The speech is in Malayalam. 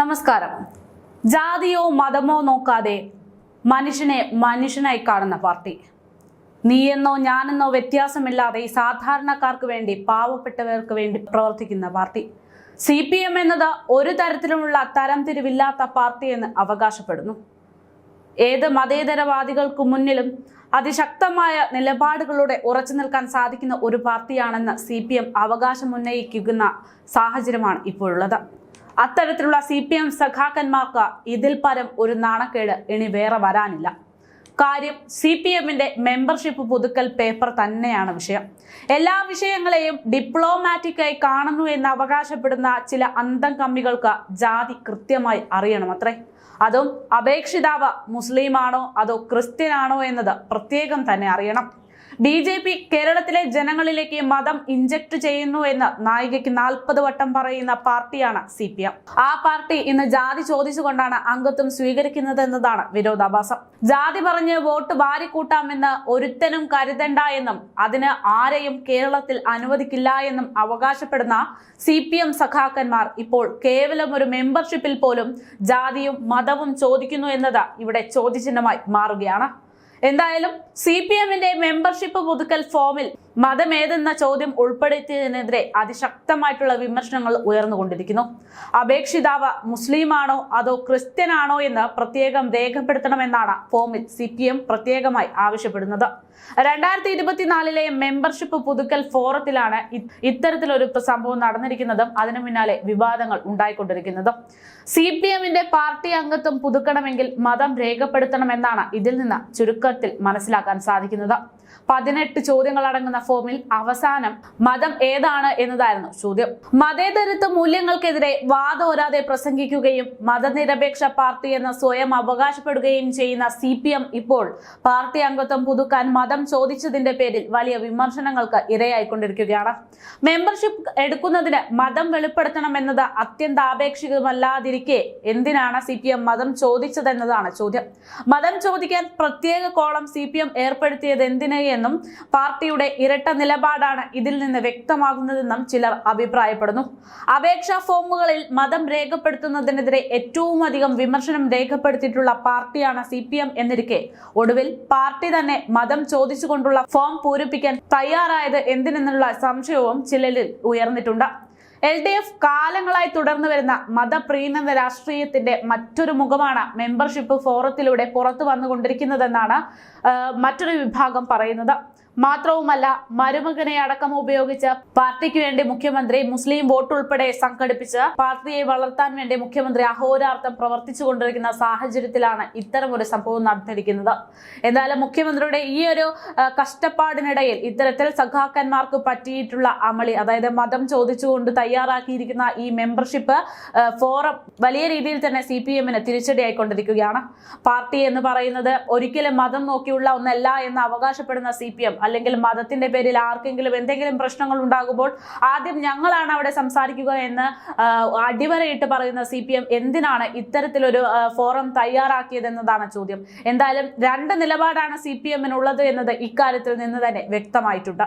നമസ്കാരം. ജാതിയോ മതമോ നോക്കാതെ മനുഷ്യനെ മനുഷ്യനായി കാണുന്ന പാർട്ടി, നീയെന്നോ ഞാനെന്നോ വ്യത്യാസമില്ലാതെ സാധാരണക്കാർക്ക് വേണ്ടി, പാവപ്പെട്ടവർക്ക് വേണ്ടി പ്രവർത്തിക്കുന്ന പാർട്ടി. CPM എന്നത് ഒരു തരത്തിലുമുള്ള തരംതിരിവില്ലാത്ത പാർട്ടി എന്ന് അവകാശപ്പെടുന്നു. ഏത് മതേതരവാദികൾക്ക് മുന്നിലും അതിശക്തമായ നിലപാടുകളോടെ ഉറച്ചു നിൽക്കാൻ സാധിക്കുന്ന ഒരു പാർട്ടിയാണെന്ന് CPM അവകാശം ഉന്നയിക്കുന്ന സാഹചര്യമാണ് ഇപ്പോഴുള്ളത്. അത്തരത്തിലുള്ള CPM സഖാക്കന്മാർക്ക് ഇതിൽ പരം ഒരു നാണക്കേട് ഇനി വേറെ വരാനില്ല. കാര്യം CPMന്റെ മെമ്പർഷിപ്പ് പുതുക്കൽ പേപ്പർ തന്നെയാണ് വിഷയം. എല്ലാ വിഷയങ്ങളെയും ഡിപ്ലോമാറ്റിക്കായി കാണുന്നു എന്ന് അവകാശപ്പെടുന്ന ചില അന്തം കമ്മികൾക്ക് ജാതി കൃത്യമായി അറിയണമത്രേ. അതും അപേക്ഷിതാവ് മുസ്ലിമാണോ അതോ ക്രിസ്ത്യനാണോ എന്നത് പ്രത്യേകം തന്നെ അറിയണം. BJP കേരളത്തിലെ ജനങ്ങളിലേക്ക് മതം ഇഞ്ചക്ട് ചെയ്യുന്നു എന്ന് നായികയ്ക്ക് 40 വട്ടം പറയുന്ന പാർട്ടിയാണ് CPM. ആ പാർട്ടി ഇന്ന് ജാതി ചോദിച്ചുകൊണ്ടാണ് അംഗത്വം സ്വീകരിക്കുന്നത് എന്നതാണ് വിരോധാഭാസം. ജാതി പറഞ്ഞ് വോട്ട് വാരിക്കൂട്ടാമെന്ന് ഒരുത്തനും കരുതണ്ട എന്നും അതിന് ആരെയും കേരളത്തിൽ അനുവദിക്കില്ല എന്നും അവകാശപ്പെടുന്ന CPM സഖാക്കന്മാർ ഇപ്പോൾ കേവലം ഒരു മെമ്പർഷിപ്പിൽ പോലും ജാതിയും മതവും ചോദിക്കുന്നു എന്നത് ഇവിടെ ചോദ്യചിഹ്നമായി മാറുകയാണ്. എന്തായാലും CPMന്റെ മെമ്പർഷിപ്പ് പുതുക്കൽ ഫോമിൽ മതമേതെന്ന ചോദ്യം ഉൾപ്പെടുത്തിയതിനെതിരെ അതിശക്തമായിട്ടുള്ള വിമർശനങ്ങൾ ഉയർന്നുകൊണ്ടിരിക്കുന്നു. അപേക്ഷിതാവ് മുസ്ലിമാണോ അതോ ക്രിസ്ത്യനാണോ എന്ന് പ്രത്യേകം രേഖപ്പെടുത്തണമെന്നാണ് ഫോമിൽ CPM പ്രത്യേകമായി ആവശ്യപ്പെടുന്നത്. 2024 മെമ്പർഷിപ്പ് പുതുക്കൽ ഫോറത്തിലാണ് ഇത്തരത്തിലൊരു സംഭവം നടന്നിരിക്കുന്നതും അതിനു പിന്നാലെ വിവാദങ്ങൾ ഉണ്ടായിക്കൊണ്ടിരിക്കുന്നതും. CPMന്റെ പാർട്ടി അംഗത്വം പുതുക്കണമെങ്കിൽ മതം രേഖപ്പെടുത്തണമെന്നാണ് ഇതിൽ നിന്ന് ചുരുക്കത്തിൽ മനസ്സിലാക്കാൻ സാധിക്കുന്നത്. 18 ചോദ്യങ്ങൾ അടങ്ങുന്ന ഫോമിൽ അവസാനം മതം ഏതാണ് എന്നതായിരുന്നു ചോദ്യം. മതേതരത്വ മൂല്യങ്ങൾക്കെതിരെ വാദോരാതെ പ്രസംഗിക്കുകയും മതനിരപേക്ഷ പാർട്ടി എന്ന് സ്വയം അവകാശപ്പെടുകയും ചെയ്യുന്ന CPM ഇപ്പോൾ പാർട്ടി അംഗത്വം പുതുക്കാൻ മതം ചോദിച്ചതിന്റെ പേരിൽ വലിയ വിമർശനങ്ങൾക്ക് ഇരയായിക്കൊണ്ടിരിക്കുകയാണ്. മെമ്പർഷിപ്പ് എടുക്കുന്നതിന് മതം വെളിപ്പെടുത്തണമെന്നത് അത്യന്താപേക്ഷിതമല്ലാതിരിക്കെ എന്തിനാണ് CPM മതം ചോദിച്ചതെന്നതാണ് ചോദ്യം. മതം ചോദിക്കാൻ പ്രത്യേക കോളം CPM ഏർപ്പെടുത്തിയത് എന്തിന് എന്നും പാർട്ടിയുടെ ഇരട്ട നിലപാടാണ് ഇതിൽ നിന്ന് വ്യക്തമാകുന്നതെന്നും ചിലർ അഭിപ്രായപ്പെടുന്നു. അപേക്ഷാ ഫോമുകളിൽ മതം രേഖപ്പെടുത്തുന്നതിനെതിരെ ഏറ്റവും അധികം വിമർശനം രേഖപ്പെടുത്തിയിട്ടുള്ള പാർട്ടിയാണ് CPM എന്നിരിക്കെ ഒടുവിൽ പാർട്ടി തന്നെ മതം ചോദിച്ചുകൊണ്ടുള്ള ഫോം പൂരിപ്പിക്കാൻ തയ്യാറായത് എന്തിനെന്നുള്ള സംശയവും ചിലരിൽ ഉയർന്നിട്ടുണ്ട്. LDF കാലങ്ങളായി തുടർന്നു വരുന്ന മതപ്രീണന രാഷ്ട്രീയത്തിന്റെ മറ്റൊരു മുഖമാണ് മെമ്പർഷിപ്പ് ഫോറത്തിലൂടെ പുറത്തു വന്നുകൊണ്ടിരിക്കുന്നതെന്നാണ് മറ്റൊരു വിഭാഗം പറയുന്നത്. മാത്രവുമല്ല, മരുമകനെ അടക്കം ഉപയോഗിച്ച് പാർട്ടിക്ക് വേണ്ടി മുഖ്യമന്ത്രി മുസ്ലിം വോട്ട് ഉൾപ്പെടെ സംഘടിപ്പിച്ച് പാർട്ടിയെ വളർത്താൻ വേണ്ടി മുഖ്യമന്ത്രി അഹോരാർത്ഥം പ്രവർത്തിച്ചുകൊണ്ടിരിക്കുന്ന സാഹചര്യത്തിലാണ് ഇത്തരം ഒരു സംഭവം നടന്നിരിക്കുന്നത്. എന്തായാലും മുഖ്യമന്ത്രിയുടെ ഈ ഒരു കഷ്ടപ്പാടിനിടയിൽ ഇത്തരത്തിൽ സഖാക്കന്മാർക്ക് പറ്റിയിട്ടുള്ള അമളി, അതായത് മതം ചോദിച്ചുകൊണ്ട് തയ്യാറാക്കിയിരിക്കുന്ന ഈ മെമ്പർഷിപ്പ് ഫോറം വലിയ രീതിയിൽ തന്നെ CPMന് തിരിച്ചടിയായിക്കൊണ്ടിരിക്കുകയാണ്. പാർട്ടി എന്ന് പറയുന്നത് ഒരിക്കലും മതം നോക്കിയുള്ള ഒന്നല്ല എന്ന് അവകാശപ്പെടുന്ന CPM, അല്ലെങ്കിൽ മതത്തിന്റെ പേരിൽ ആർക്കെങ്കിലും എന്തെങ്കിലും പ്രശ്നങ്ങൾ ഉണ്ടാകുമ്പോൾ ആദ്യം ഞങ്ങളാണ് അവിടെ സംസാരിക്കുക എന്ന് അടിവരയിട്ട് പറയുന്ന CPM എന്തിനാണ് ഇത്തരത്തിലൊരു ഫോറം തയ്യാറാക്കിയതെന്നതാണ് ചോദ്യം. എന്തായാലും രണ്ട് നിലപാടാണ് CPMനുള്ളത് എന്നത് ഇക്കാര്യത്തിൽ നിന്ന് തന്നെ വ്യക്തമായിട്ടുണ്ട്.